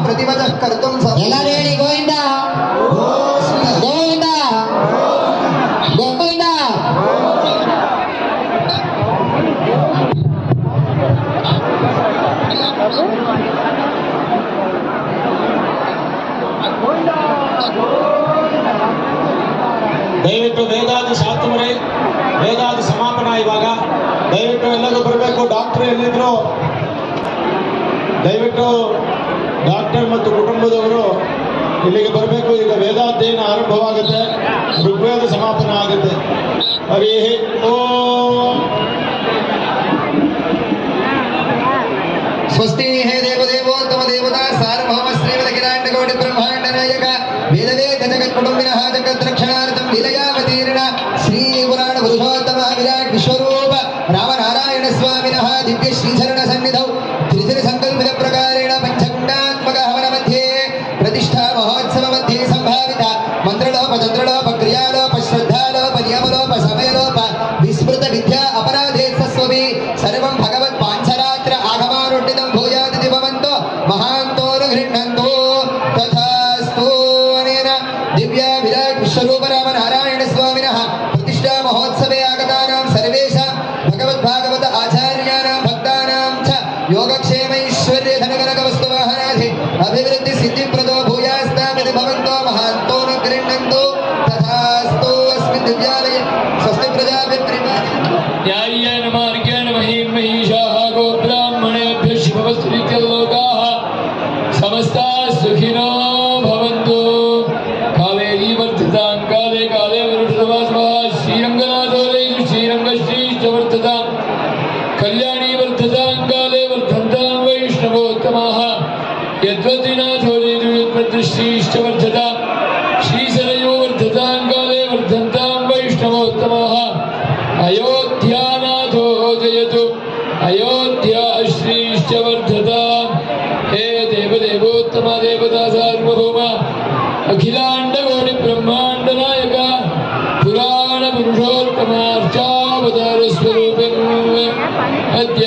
प्रतिवदः कर्तुं ಎಲ್ಲರೂ ಹೇಳಿ ಗೋವಿಂದ ಗೋವಿಂದ ಗೋವಿಂದ. ದಯವಿಟ್ಟು ವೇದಾದಿ ಶಾಸ್ತ್ರವರೇ, ವೇದಾದಿ ಸಮಾಪನ ಇವಾಗ. ದಯವಿಟ್ಟು ಎಲ್ಲರೂ ಬರಬೇಕು. ಡಾಕ್ಟರ್ ಎಲ್ಲಿದ್ರು ದಯವಿಟ್ಟು ಡಾಕ್ಟರ್ ಮತ್ತು ಕುಟುಂಬದವರು ಇಲ್ಲಿಗೆ ಬರಬೇಕು. ಈಗ ವೇದಾಧ್ಯಯನ ಆರಂಭವಾಗುತ್ತೆ, ಋಗ್ವೇದ ಸಮಾಪನ ಆಗುತ್ತೆ. ಹರಿ ಓಂ. स्वस्ति हे देवदेवोत्तम देवता सार्वभौम श्रीमदखिलाण्डकोटि ब्रह्माण्ड नायक वेदवेद जगत्कुटुम्बिनः जगद्रक्षणार्थं लीलयावतीर्ण श्री पुराण पुरुषोत्तम विराट विश्वरूप रामनारायण स्वामिनः दिव्य श्रीचरण सन्निधौ त्रिदिन संकल्पित प्रकारेण पंचकुण्डात्मक हवन मध्ये प्रतिष्ठा महोत्सव मध्ये संभावित मंत्रलोप तंत्रलोप क्रियालोप श्रद्धालोप नियमलोप समयलोप विस्मृत विद्या अपराधेत्स्वभि सर्वं भगवत् पांचरात्र आगमानुष्ठितं भूयादिति भवन्तो महान्तोनु गृह्णन्तु तथास्तु। अनेन दिव्य विराट विश्वरूप रामनारायण स्वामिनः प्रतिष्ठा महोत्सवे आगतानां सर्वेषां भगवद्भागवत आचार्याणां भक्तानां च योगक्षेम ऐश्वर्य धनकनकवस्तुवाहनादि अभिवृद्धि सिद्धिप्रदो भूयास्तामिति भवन्तो महान्तोनु गृह्णन्तु तथास्तु। अस्मिन् दिव्यालये स्वस्ति न्याय्येन मार्गेण महिषाः गोब्राह्मणेभ्यः शुभवस्तुनित्यलोकाः समस्ताः सुखिनो भवन्तु। कावेरी वर्धतां काले काले वरुषवासवः श्रीरङ्गनाथो श्रीरङ्गश्रीश्च वर्धतां कल्याणी वर्धतां काले वर्धन्तां वैष्णवोत्तमाः यद्वद्रीनाथो यद्वद्श्रीश्च वर्धतां श्रीशरयो वर्धतां काले वर्धन्तां वैष्णवोत्तमाः अयोध्यानाथो जयतु अयोध्या श्रीश्च वर्धतां। हे देवदेवोत्तम देवता सार्वभौम अखिलाण्डकोटि ब्रह्माण्ड नायक पुराण पुरुषोत्तमार्चावतार स्वरूपिणम् अद्य